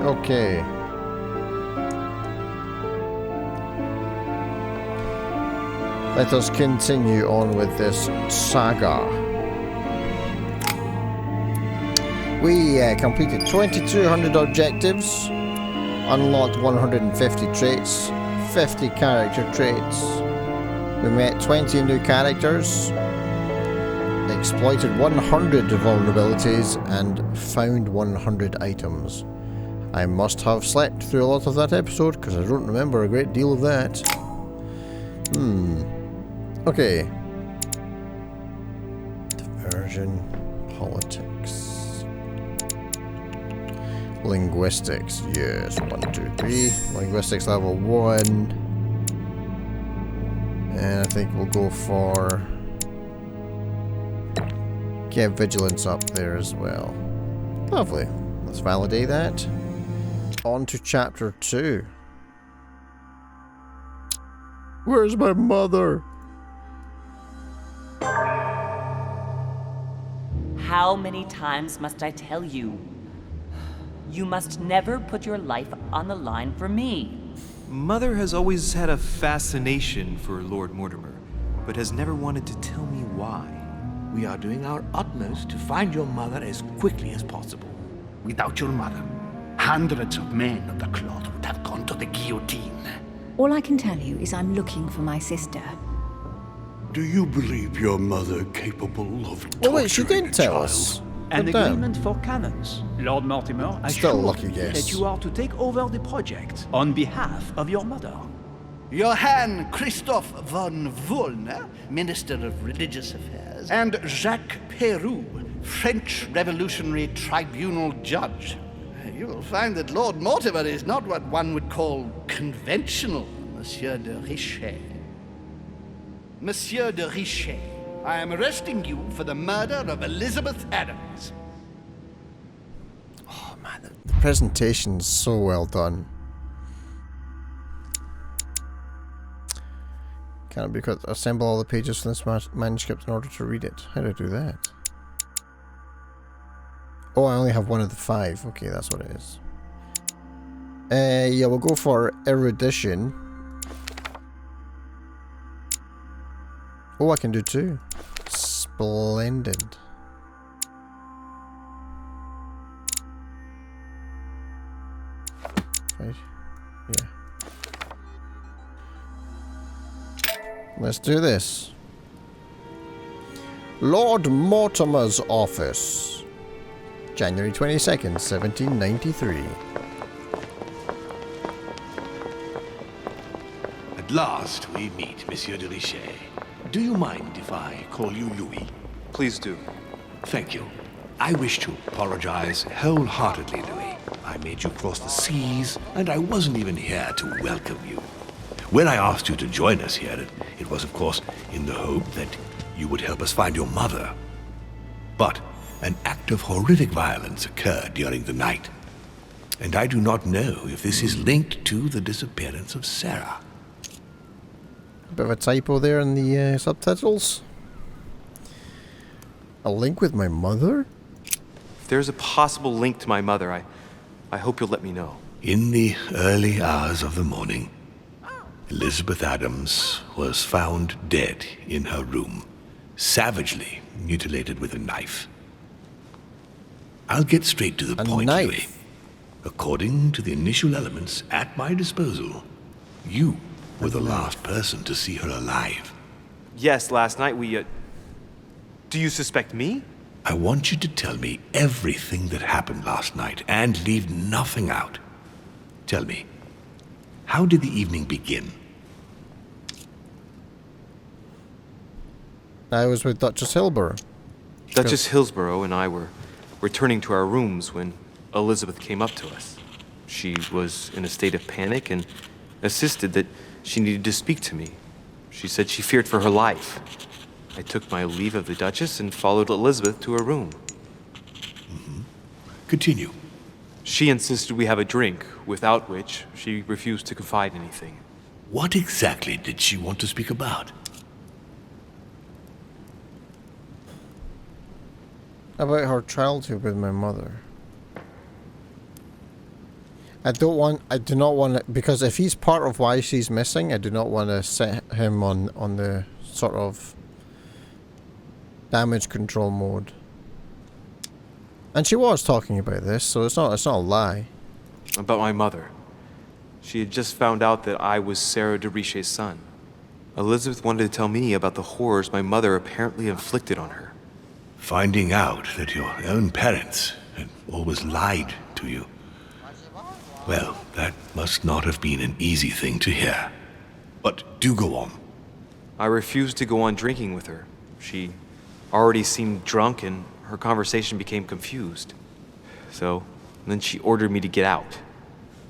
Okay. Let us continue on with this saga. We completed 2,200 objectives, unlocked 150 traits, 50 character traits. We met 20 new characters, exploited 100 vulnerabilities, and found 100 items. I must have slept through a lot of that episode because I don't remember a great deal of that. Okay. Diversion, politics, linguistics. Yes, 1, 2, 3. Linguistics level 1. And I think we'll go for get vigilance up there as well. Lovely. Let's validate that. On to chapter 2. Where's my mother? How many times must I tell you? You must never put your life on the line for me. Mother has always had a fascination for Lord Mortimer, but has never wanted to tell me why. We are doing our utmost to find your mother as quickly as possible. Without your mother, hundreds of men of the cloth would have gone to the guillotine. All I can tell you is I'm looking for my sister. Do you believe your mother capable of torturing Oh wait, she didn't a tell child? us. An Good damn. agreement for cannons. Lord Mortimer Still a assured lucky me guess. that you are to take over the project on behalf of your mother. Johann Christoph von Wollner, Minister of Religious Affairs, and Jacques Peroux, French Revolutionary Tribunal Judge. You will find that Lord Mortimer is not what one would call conventional, Monsieur de Richet. Monsieur de Richet, I am arresting you for the murder of Elizabeth Adams. Oh man, the presentation's so well done. Can't be cut. Assemble all the pages from this manuscript in order to read it. How do I do that? Oh, I only have one of the 5. Okay, that's what it is. Yeah, we'll go for erudition. Oh, I can do 2. Splendid. Right. Yeah. Let's do this. Lord Mortimer's office. January 22nd, 1793. At last we meet, Monsieur de Richet. Do you mind if I call you Louis? Please do. Thank you. I wish to apologize wholeheartedly, Louis. I made you cross the seas, and I wasn't even here to welcome you. When I asked you to join us here, it was, of course, in the hope that you would help us find your mother. But an act of horrific violence occurred during the night, and I do not know if this is linked to the disappearance of Sarah. A bit of a typo there in the subtitles. A link with my mother? If there's a possible link to my mother, I hope you'll let me know. In the early hours of the morning, Elizabeth Adams was found dead in her room, savagely mutilated with a knife. I'll get straight to the point, knife? Louis. According to the initial elements at my disposal, you were the last person to see her alive. Yes, last night we, Do you suspect me? I want you to tell me everything that happened last night and leave nothing out. Tell me, how did the evening begin? I was with Duchess Hilborough. Duchess Hillsborough and I were returning to our rooms when Elizabeth came up to us. She was in a state of panic and insisted that she needed to speak to me. She said she feared for her life. I took my leave of the Duchess and followed Elizabeth to her room. Continue. She insisted we have a drink, without which she refused to confide anything. What exactly did she want to speak about? About her childhood with my mother. I do not want to, because if he's part of why she's missing, I do not want to set him on the sort of damage control mode. And she was talking about this, so it's not a lie. About my mother. She had just found out that I was Sarah de Riche's son. Elizabeth wanted to tell me about the horrors my mother apparently inflicted on her. Finding out that your own parents had always lied to you. Well, that must not have been an easy thing to hear. But do go on. I refused to go on drinking with her. She already seemed drunk and her conversation became confused. So, then she ordered me to get out.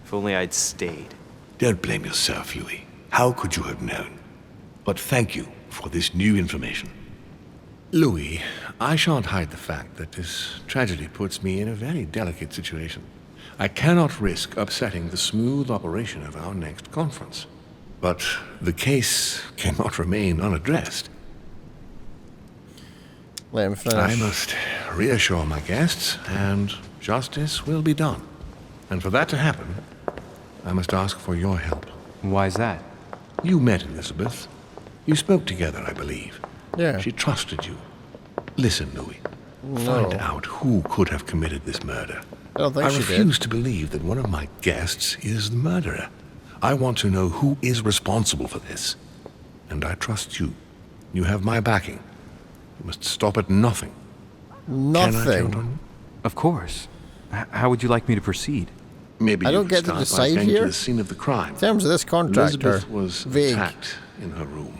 If only I'd stayed. Don't blame yourself, Louis. How could you have known? But thank you for this new information. Louis, I shan't hide the fact that this tragedy puts me in a very delicate situation. I cannot risk upsetting the smooth operation of our next conference. But the case cannot remain unaddressed. Let him finish. I must reassure my guests, and justice will be done. And for that to happen, I must ask for your help. Why's that? You met Elizabeth. You spoke together, I believe. Yeah. She trusted you. Listen, Louis. No. Find out who could have committed this murder. I don't think she did. refuse to believe that one of my guests is the murderer. I want to know who is responsible for this. And I trust you. You have my backing. You must stop at nothing. Can I count on Nothing. you? Of course. How would you like me to proceed? Maybe I you don't could get to start by decide getting here. to the scene of the crime. In terms of this contractor, Elizabeth was vague. attacked in her room.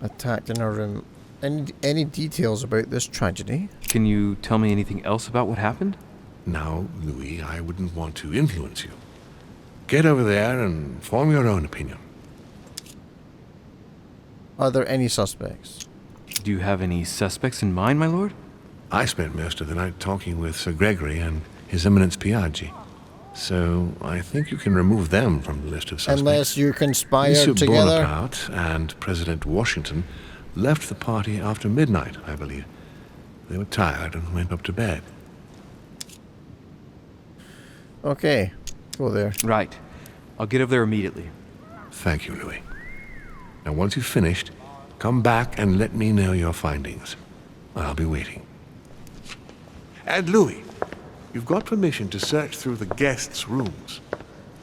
Attacked in her room. Any details about this tragedy? Can you tell me anything else about what happened? Now, Louis, I wouldn't want to influence you. Get over there and form your own opinion. Are there any suspects? Do you have any suspects in mind, my lord? I spent most of the night talking with Sir Gregory and His Eminence Piaggi. So I think you can remove them from the list of suspects. Unless you conspire Monsieur together? Bonaparte and President Washington left the party after midnight, I believe. They were tired and went up to bed. Okay, go there. Right. I'll get over there immediately. Thank you, Louis. Now, once you've finished, come back and let me know your findings. I'll be waiting. And Louis, you've got permission to search through the guests' rooms.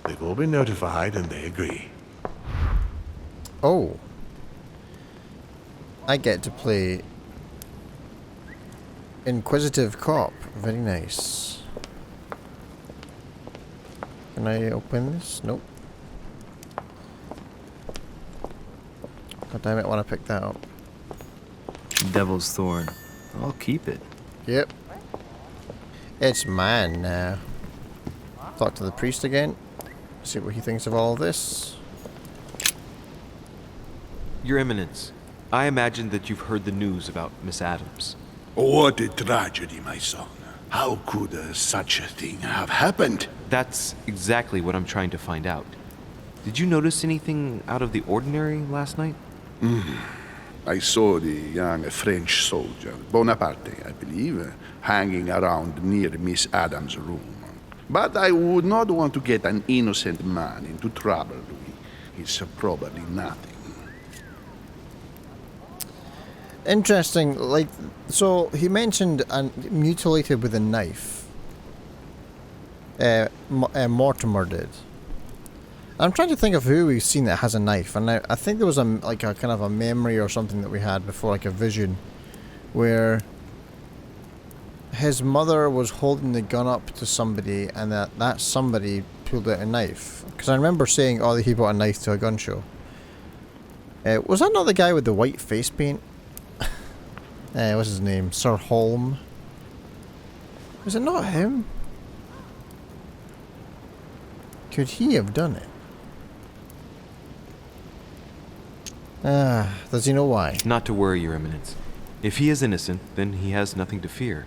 They've all been notified and they agree. Oh. I get to play Inquisitive Cop. Very nice. Can I open this? Nope. God damn it, I want to pick that up. Devil's Thorn. I'll keep it. Yep. It's mine now. Talk to the priest again. See what he thinks of all of this. Your Eminence, I imagine that you've heard the news about Miss Adams. What a tragedy, my son. How could such a thing have happened? That's exactly what I'm trying to find out. Did you notice anything out of the ordinary last night? I saw the young French soldier, Bonaparte, I believe, hanging around near Miss Adams' room. But I would not want to get an innocent man into trouble, Louis. It's probably nothing. Interesting, like, so he mentioned mutilated with a knife. Mortimer did. I'm trying to think of who we've seen that has a knife, and I think there was a kind of a memory or something that we had before, like a vision, where his mother was holding the gun up to somebody, and that somebody pulled out a knife. Because I remember saying, "Oh, he brought a knife to a gun show." Was that not the guy with the white face paint? What's his name? Sir Holm. Was it not him? Could he have done it? Does he know why? Not to worry, Your Eminence. If he is innocent, then he has nothing to fear.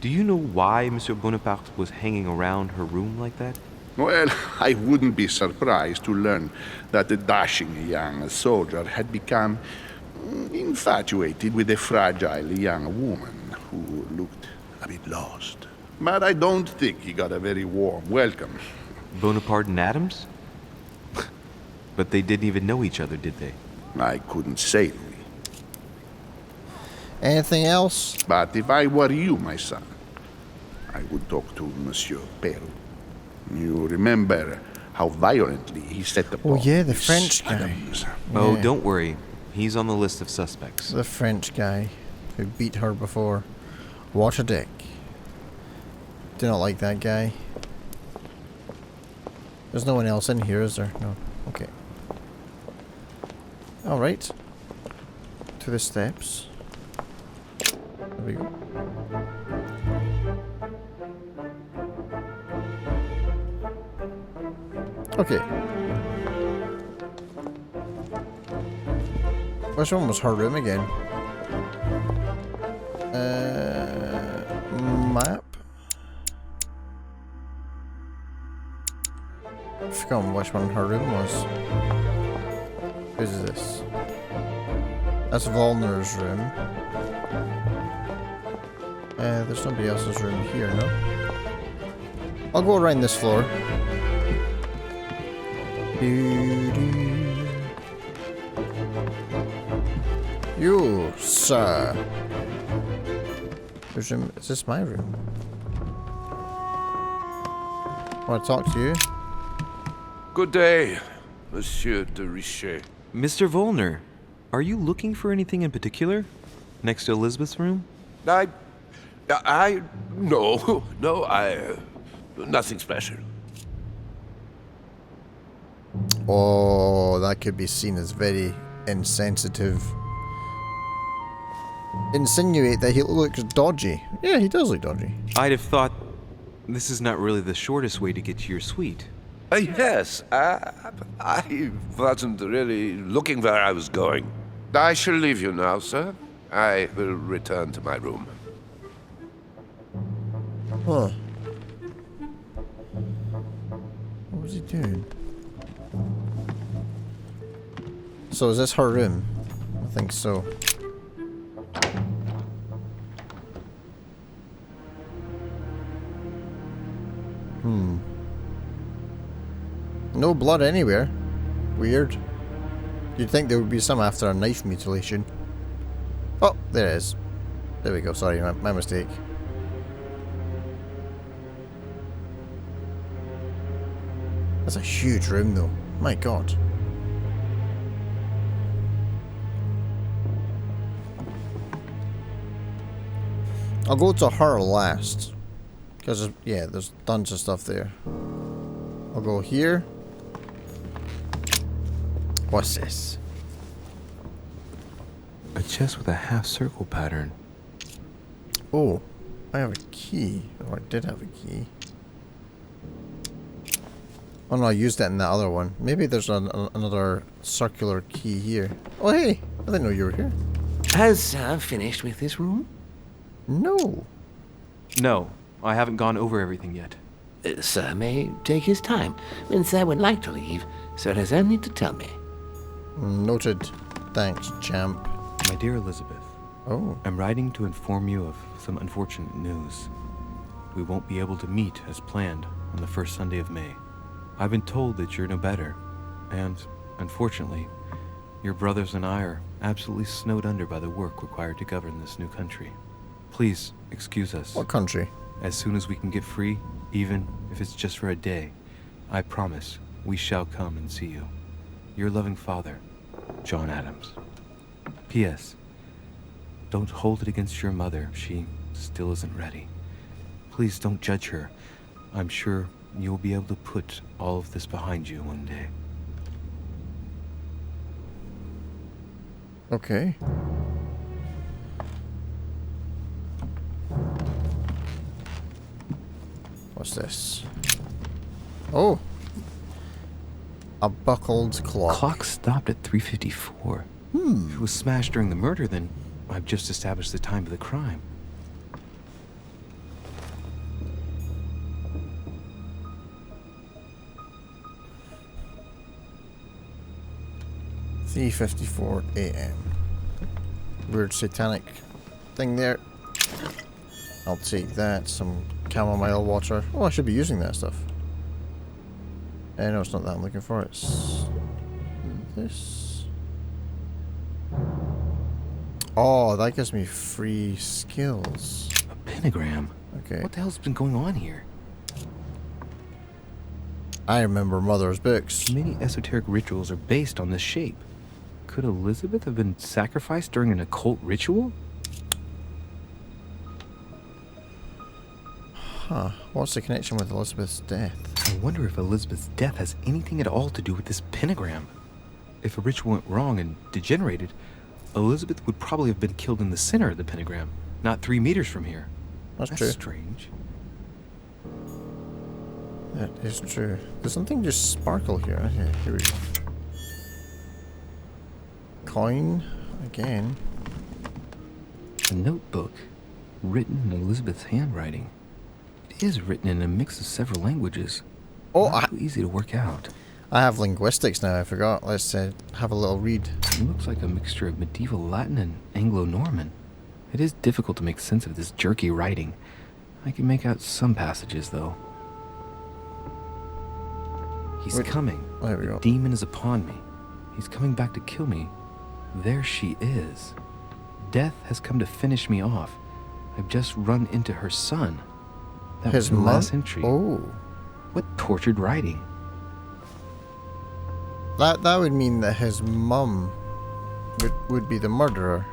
Do you know why Monsieur Bonaparte was hanging around her room like that? Well, I wouldn't be surprised to learn that the dashing young soldier had become infatuated with a fragile young woman who looked a bit lost. but I don't think he got a very warm welcome. Bonaparte and Adams? But they didn't even know each other, did they? I couldn't say, Louis. Anything else? But if I were you, my son, I would talk to Monsieur Peru. You remember how violently he set upon yeah, the Miss French guy. Adams. Oh, Yeah. don't worry. He's on the list of suspects. The French guy who beat her before. What a dick. Do not like that guy. There's no one else in here, is there? No. Okay. Alright. To the steps. There we go. Okay. Which one was her room again? Map? I've forgotten which one her room was. Who's this? That's Volner's room. There's nobody else's room here, no? I'll go around this floor. You, sir. Whose room? Is this my room? Want to talk to you? Good day, Monsieur de Richet. Mr. Volner, are you looking for anything in particular? Next to Elizabeth's room? No, nothing special. Oh, that could be seen as very insensitive. Insinuate that he looks dodgy. Yeah, he does look dodgy. I'd have thought this is not really the shortest way to get to your suite. Yes, I wasn't really looking where I was going. I shall leave you now, sir. I will return to my room. Huh. What was he doing? So is this her room? I think so. No blood anywhere. Weird. You'd think there would be some after a knife mutilation. Oh, there it is. There we go, sorry, my mistake. That's a huge room though. My god. I'll go to her last. Because, yeah, there's tons of stuff there. I'll go here. What's this? A chest with a half-circle pattern. Oh, I have a key. Oh, I did have a key. Oh no, I used that in that other one. Maybe there's another circular key here. Oh hey, I didn't know you were here. Has Sir finished with this room? No. No, I haven't gone over everything yet. Sir may take his time. When Sir would like to leave, Sir has only to tell me. Noted. Thanks, champ. My dear Elizabeth, Oh. I'm writing to inform you of some unfortunate news. We won't be able to meet as planned on the first Sunday of May. I've been told that you're no better, and, unfortunately, your brothers and I are absolutely snowed under by the work required to govern this new country. Please, excuse us. What country? As soon as we can get free, even if it's just for a day, I promise we shall come and see you. Your loving father, John Adams. P.S. Don't hold it against your mother. She still isn't ready. Please don't judge her. I'm sure you'll be able to put all of this behind you one day. Okay. What's this? Oh. A buckled clock. Clock stopped at 3:54. If it was smashed during the murder, then I've just established the time of the crime. (3:54 a.m.) Weird satanic thing there. I'll take that. Some chamomile water. Oh, I should be using that stuff. No, it's not that I'm looking for. It's this. Oh, that gives me free skills. A pentagram? Okay. What the hell's been going on here? I remember Mother's books. Many esoteric rituals are based on this shape. Could Elizabeth have been sacrificed during an occult ritual? Huh. What's the connection with Elizabeth's death? I wonder if Elizabeth's death has anything at all to do with this pentagram. If a ritual went wrong and degenerated, Elizabeth would probably have been killed in the center of the pentagram, not 3 meters from here. That's true. Strange. That is true. Does something just sparkle here? Okay, here we go. Coin again. A notebook written in Elizabeth's handwriting. It is written in a mix of several languages. Oh, Not too easy to work out. I have linguistics now, I forgot. Let's have a little read. It looks like a mixture of medieval Latin and Anglo-Norman. It is difficult to make sense of this jerky writing. I can make out some passages, though. He's coming. There we go. The demon is upon me. He's coming back to kill me. There she is. Death has come to finish me off. I've just run into her son. That was the last entry. Oh. What tortured writing. That would mean that his mum would be the murderer.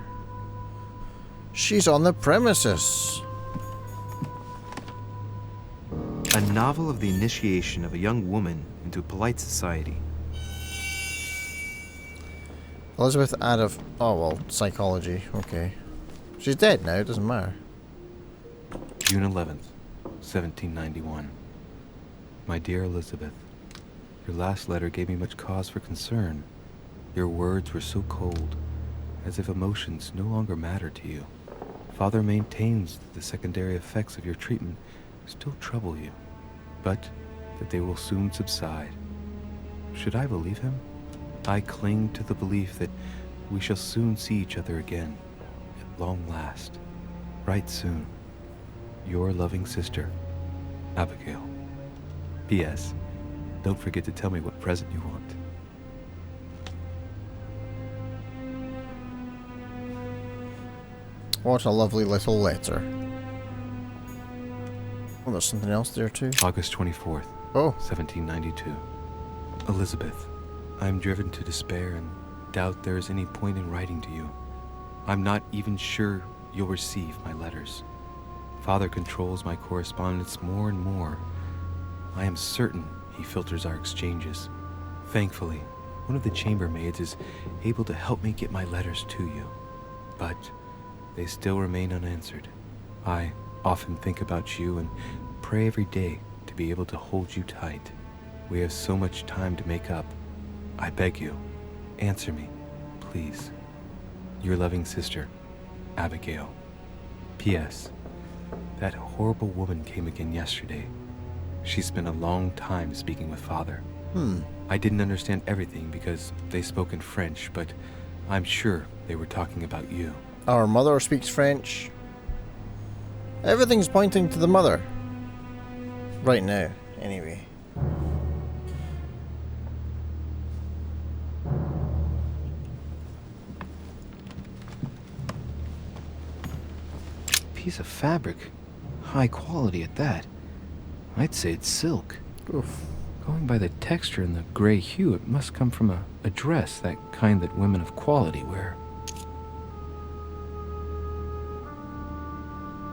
She's on the premises. A novel of the initiation of a young woman into polite society. Elizabeth Adolf. Oh, well, psychology. Okay. She's dead now, it doesn't matter. June 11th, 1791. My dear Elizabeth, your last letter gave me much cause for concern. Your words were so cold, as if emotions no longer matter to you. Father maintains that the secondary effects of your treatment still trouble you, but that they will soon subside. Should I believe him? I cling to the belief that we shall soon see each other again, at long last. Right soon. Your loving sister, Abigail. P.S. Don't forget to tell me what present you want. What a lovely little letter. Oh, there's something else there too. August 24th, 1792. Elizabeth, I am driven to despair and doubt there is any point in writing to you. I'm not even sure you'll receive my letters. Father controls my correspondence more and more. I am certain he filters our exchanges. Thankfully, one of the chambermaids is able to help me get my letters to you. But they still remain unanswered. I often think about you and pray every day to be able to hold you tight. We have so much time to make up. I beg you, answer me, please. Your loving sister, Abigail. P.S. That horrible woman came again yesterday. She spent a long time speaking with Father. I didn't understand everything because they spoke in French, but I'm sure they were talking about you. Our mother speaks French. Everything's pointing to the mother. Right now, anyway. Piece of fabric. High quality at that. I'd say it's silk. Oof. Going by the texture and the gray hue, it must come from a dress, that kind that women of quality wear.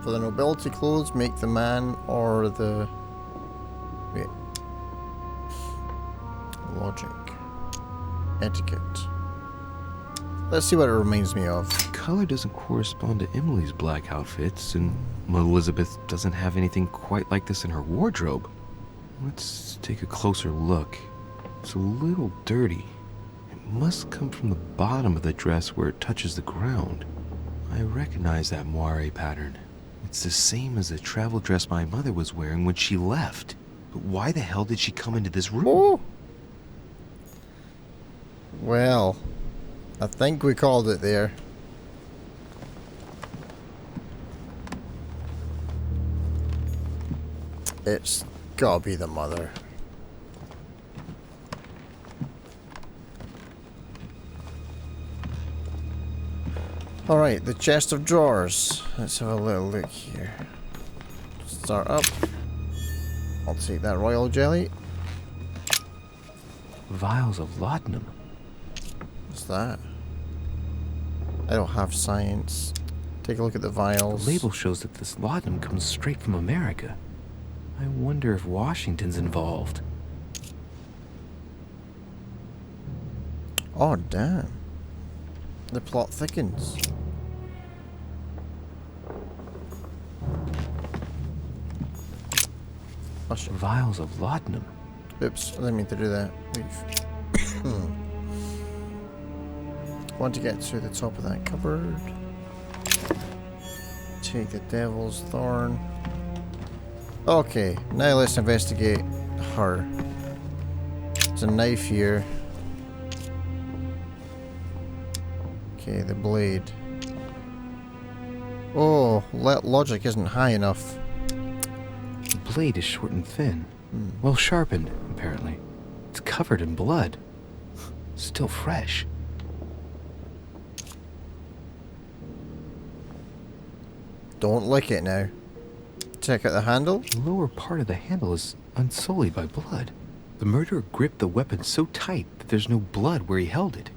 For the nobility clothes, make the man or the... Wait. Logic. Etiquette. Let's see what it reminds me of. The color doesn't correspond to Emily's black outfits, and Elizabeth doesn't have anything quite like this in her wardrobe. Let's take a closer look. It's a little dirty. It must come from the bottom of the dress where it touches the ground. I recognize that moire pattern. It's the same as the travel dress my mother was wearing when she left. But why the hell did she come into this room? Oh. Well, I think we called it there. It's gotta be the mother. Alright, the chest of drawers. Let's have a little look here. Start up. I'll take that royal jelly. Vials of laudanum. What's that? I don't have science. Take a look at the vials. The label shows that this laudanum comes straight from America. I wonder if Washington's involved. Oh, damn. The plot thickens. Oh, shit. Vials of laudanum. Oops, I didn't mean to do that. Leave. Want to get to the top of that cupboard. Take the devil's thorn. Okay, now let's investigate her. There's a knife here. Okay, the blade. Oh, logic isn't high enough. The blade is short and thin. Well sharpened, apparently. It's covered in blood. Still fresh. Don't lick it now. Check out the handle. The lower part of the handle is unsullied by blood. The murderer gripped the weapon so tight that there's no blood where he held it.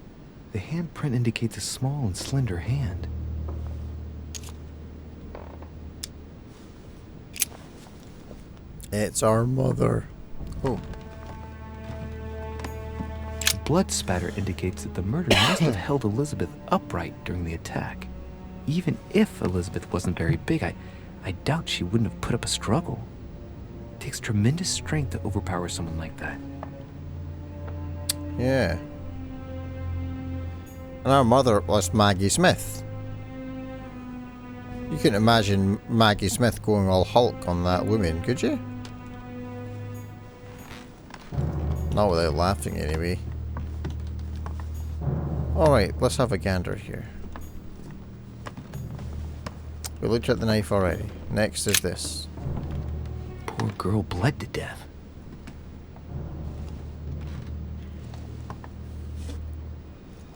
The handprint indicates a small and slender hand. It's our mother. Oh. The blood spatter indicates that the murderer must have held Elizabeth upright during the attack. Even if Elizabeth wasn't very big, I doubt she wouldn't have put up a struggle. It takes tremendous strength to overpower someone like that. Yeah. And our mother was Maggie Smith. You couldn't imagine Maggie Smith going all Hulk on that woman, could you? Not without laughing, anyway. Alright, let's have a gander here. We looked at the knife already. Next is this. Poor girl bled to death.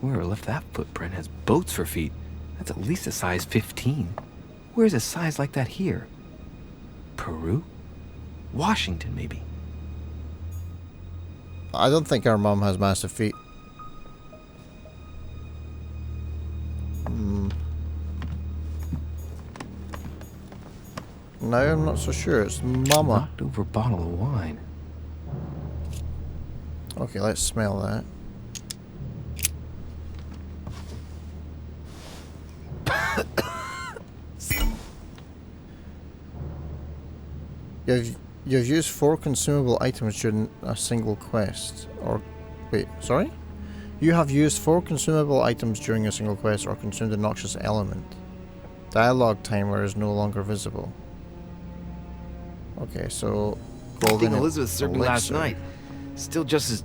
Whoever left that footprint has boats for feet. That's at least a size 15. Where's a size like that here? Peru? Washington, maybe. I don't think our mum has massive feet. No, I'm not so sure. It's Mama. Knocked over bottle of wine. Okay, let's smell that. You've used 4 consumable items during a single quest. Or, wait, sorry? You have used 4 consumable items during a single quest or consumed a noxious element. Dialogue timer is no longer visible. Okay, so golden Elizabeth served me last elixir. night. Still just as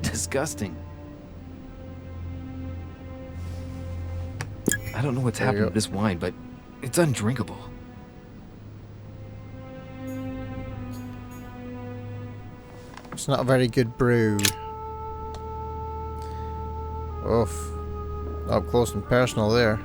disgusting. I don't know what's There you happened go. to this wine, but it's undrinkable. It's not a very good brew. Oof. Up close and personal there.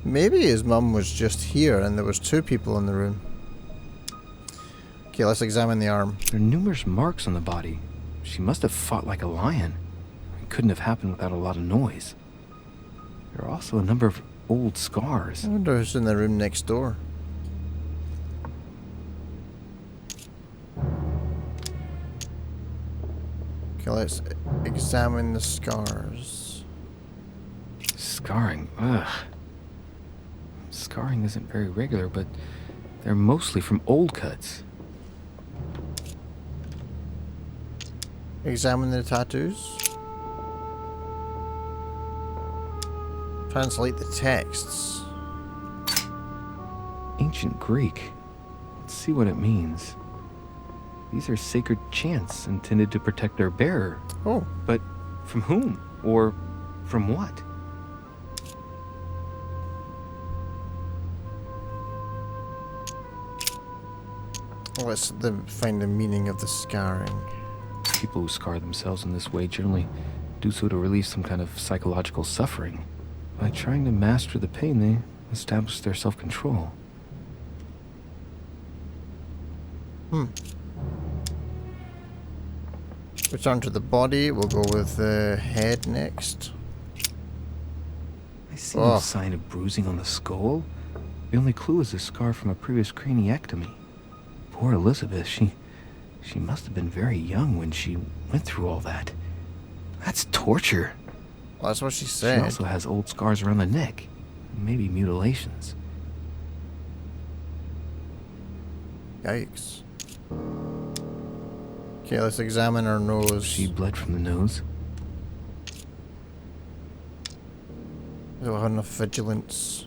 Maybe his mum was just here and there was 2 people in the room. Okay, let's examine the arm. There are numerous marks on the body. She must have fought like a lion. It couldn't have happened without a lot of noise. There are also a number of old scars. I wonder who's in the room next door. Okay, let's examine the scars. Scarring, ugh. Scarring isn't very regular, but they're mostly from old cuts. Examine the tattoos. Translate the texts. Ancient Greek. Let's see what it means. These are sacred chants intended to protect their bearer. Oh. But from whom? Or from what? Let's find the meaning of the scarring. People who scar themselves in this way generally do so to relieve some kind of psychological suffering. By trying to master the pain, they establish their self-control. Return to the body. We'll go with the head next. I see no sign of bruising on the skull. The only clue is a scar from a previous craniectomy. Poor Elizabeth, she must have been very young when she went through all that. That's torture. Well, that's what she said. She also has old scars around the neck. Maybe mutilations. Yikes. Okay, let's examine her nose. She bled from the nose. Do I have enough vigilance?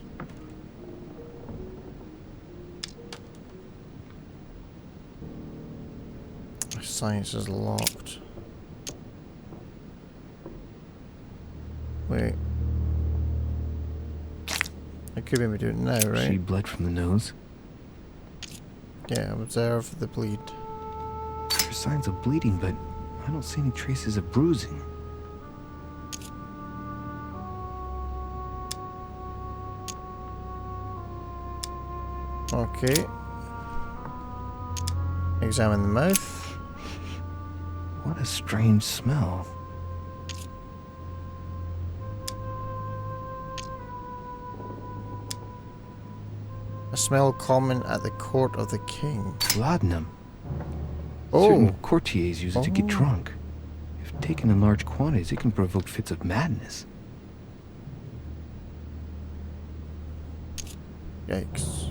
Science is locked. Wait. I could maybe do it now, right? She bled from the nose. Yeah, observe the bleed. There are signs of bleeding, but I don't see any traces of bruising. Okay. Examine the mouth. What a strange smell. A smell common at the court of the king. Laudanum. Oh. Certain courtiers use it to get drunk. If taken in large quantities, it can provoke fits of madness. Yikes.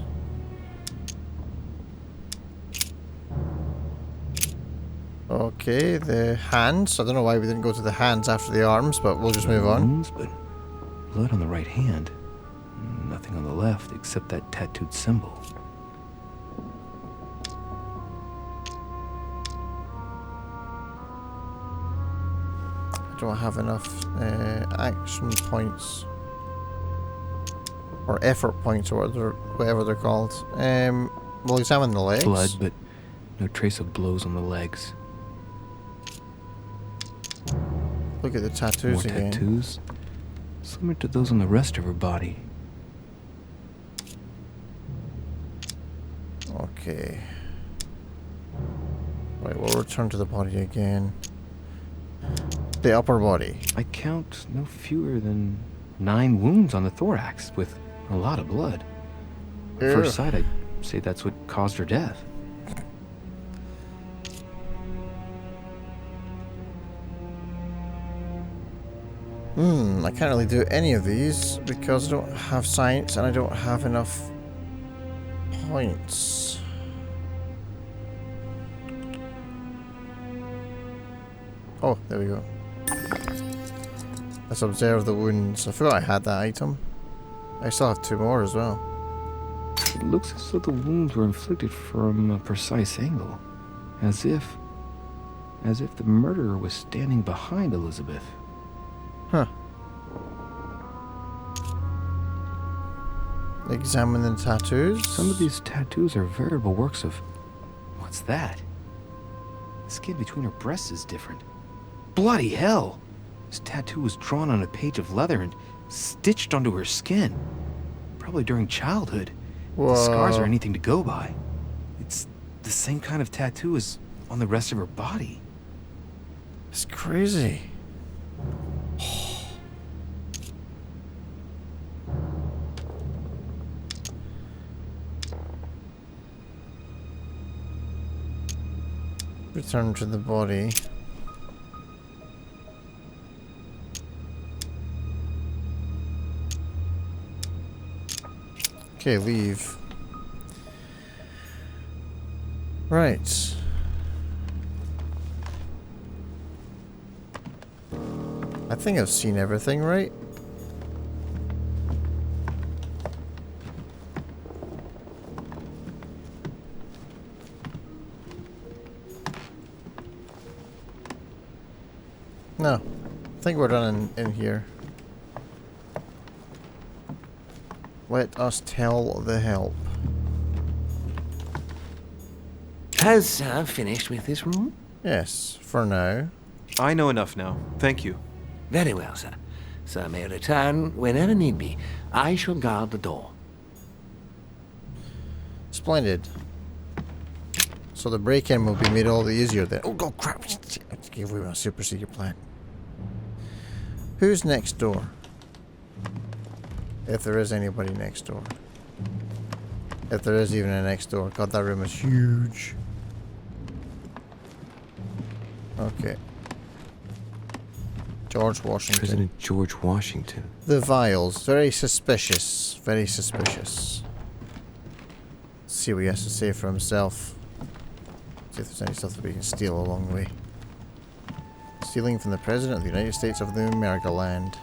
Okay, the hands. I don't know why we didn't go to the hands after the arms, but we'll just move on. Wounds, but blood on the right hand. Nothing on the left except that tattooed symbol. I don't have enough action points. Or effort points, or whatever they're called. We'll examine the legs. Blood, but no trace of blows on the legs. Look at the tattoos More again. tattoos, similar to those on the rest of her body. Okay. Right, we'll return to the body again. The upper body. I count no fewer than 9 wounds on the thorax, with a lot of blood. At first sight, I'd say that's what caused her death. I can't really do any of these because I don't have science and I don't have enough points. Oh, there we go. Let's observe the wounds. I forgot I had that item. I still have 2 more as well. It looks as though the wounds were inflicted from a precise angle. As if the murderer was standing behind Elizabeth. Huh. Examine the tattoos. Some of these tattoos are veritable works of... What's that? The skin between her breasts is different. Bloody hell! This tattoo was drawn on a page of leather and stitched onto her skin. Probably during childhood. If the scars are anything to go by. It's the same kind of tattoo as on the rest of her body. It's crazy. Return to the body. Okay, leave. Right. I think I've seen everything, right? No. I think we're done in here. Let us tell the help. Has Sir finished with this room? Yes, for now. I know enough now. Thank you. Very well, sir. Sir may return whenever need be. I shall guard the door. Splendid. So the break-in will be made all the easier then. Oh god, crap! I gave away my super secret plan. Who's next door? If there is anybody next door. If there is even a next door. God, that room is huge. Okay. George Washington. President George Washington. The vials. Very suspicious. Very suspicious. Let's see what he has to say for himself. See if there's any stuff that we can steal along the way. Stealing from the President of the United States of the America land.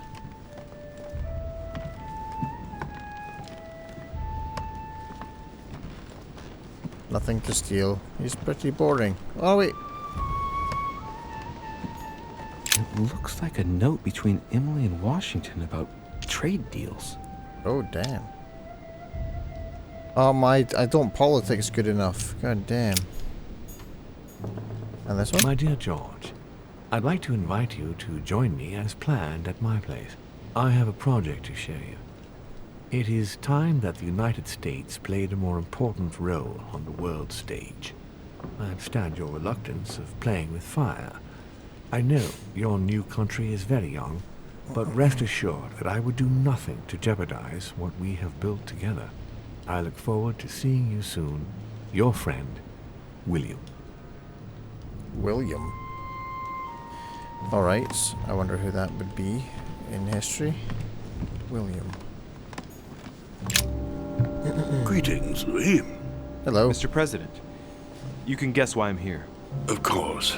Nothing to steal. He's pretty boring. Oh wait. It looks like a note between Emily and Washington about trade deals. Oh damn. Oh my, I don't politics good enough. God damn. And this one? My dear George, I'd like to invite you to join me as planned at my place. I have a project to show you. It is time that the United States played a more important role on the world stage. I understand your reluctance of playing with fire. I know your new country is very young, but rest assured that I would do nothing to jeopardize what we have built together. I look forward to seeing you soon. Your friend, William. William. Alright, I wonder who that would be in history. William. Greetings, Louis. Hello. Mr. President, you can guess why I'm here. Of course.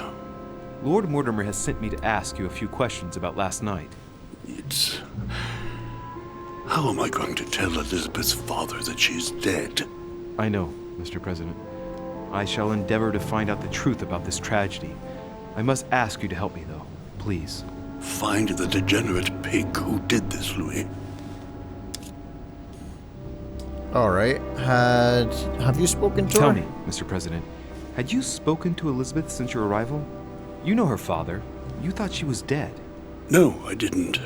Lord Mortimer has sent me to ask you a few questions about last night. It's... How am I going to tell Elizabeth's father that she's dead? I know, Mr. President. I shall endeavor to find out the truth about this tragedy. I must ask you to help me, though. Please. Find the degenerate pig who did this, Louis. Alright. Have you spoken to her? Tell me, Mr. President, had you spoken to Elizabeth since your arrival? You know her father. You thought she was dead. No, I didn't.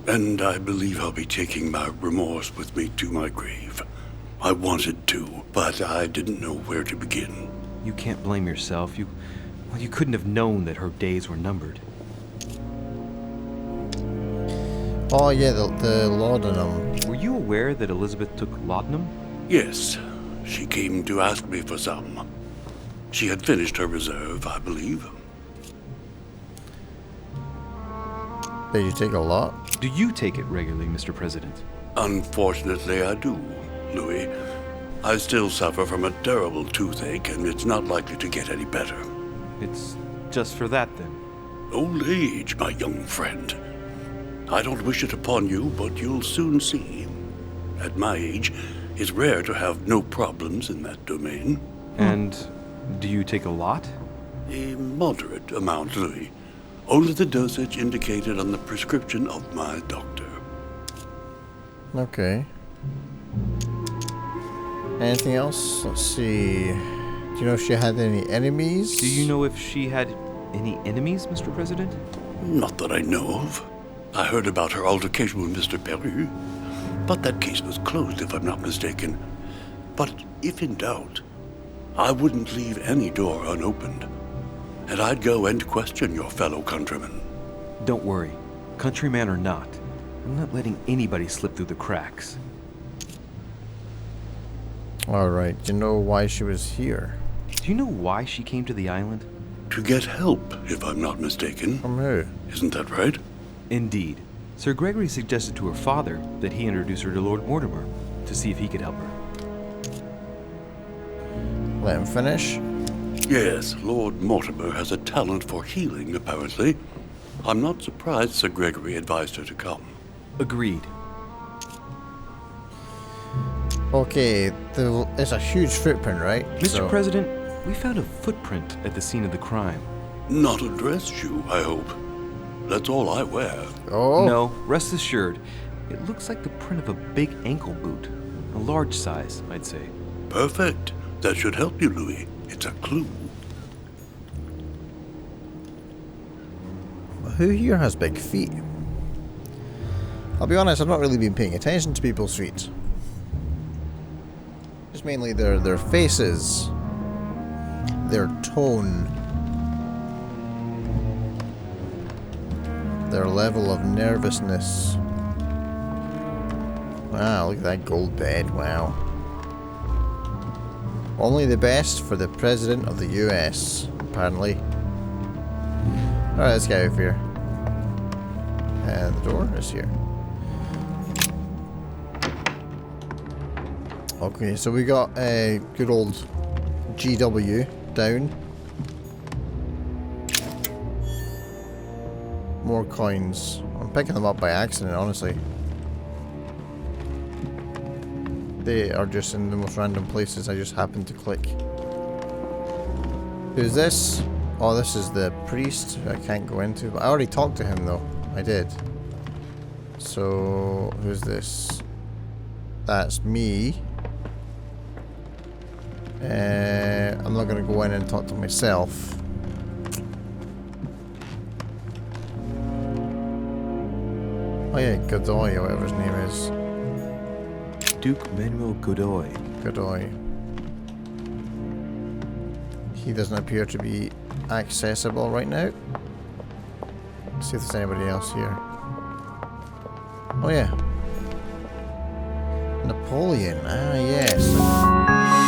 And I believe I'll be taking my remorse with me to my grave. I wanted to, but I didn't know where to begin. You can't blame yourself. You couldn't have known that her days were numbered. Oh yeah, the laudanum. Were you aware that Elizabeth took laudanum? Yes, she came to ask me for some. She had finished her reserve, I believe. Did you take a lot? Do you take it regularly, Mr. President? Unfortunately, I do, Louis. I still suffer from a terrible toothache, and it's not likely to get any better. It's just for that, then? Old age, my young friend. I don't wish it upon you, but you'll soon see. At my age, it's rare to have no problems in that domain. And do you take a lot? A moderate amount, Louis. Only the dosage indicated on the prescription of my doctor. Okay. Anything else? Let's see. Do you know if she had any enemies? Do you know if she had any enemies, Mr. President? Not that I know of. I heard about her altercation with Mr. Perry, but that case was closed if I'm not mistaken. But if in doubt, I wouldn't leave any door unopened. And I'd go and question your fellow countrymen. Don't worry. Countryman or not, I'm not letting anybody slip through the cracks. Alright, do you know why she was here? Do you know why she came to the island? To get help, if I'm not mistaken. From who? Isn't that right? Indeed. Sir Gregory suggested to her father that he introduce her to Lord Mortimer to see if he could help her. Let him finish. Yes, Lord Mortimer has a talent for healing, apparently. I'm not surprised Sir Gregory advised her to come. Agreed. Okay, it's a huge footprint, right? Mr. President, we found a footprint at the scene of the crime. Not a dress shoe, I hope. That's all I wear. Oh. No, rest assured. It looks like the print of a big ankle boot. A large size, I'd say. Perfect. That should help you, Louis. It's a clue. Who here has big feet? I'll be honest, I've not really been paying attention to people's feet. Just mainly their faces, their tone, their level of nervousness. Wow, look at that gold bed, wow. Only the best for the President of the US, apparently. Alright, let's get out of here. And the door is here. Okay, so we got a good old GW down. More coins. I'm picking them up by accident, honestly. They are just in the most random places. I just happened to click. Who's this? Oh, this is the priest who I can't go into. But I already talked to him, though. I did. So, who's this? That's me. I'm not going to go in and talk to myself. Oh yeah, Godoy, or whatever his name is. Duke Manuel Godoy. Godoy. He doesn't appear to be accessible right now. Let's see if there's anybody else here. Oh yeah. Napoleon, ah yes.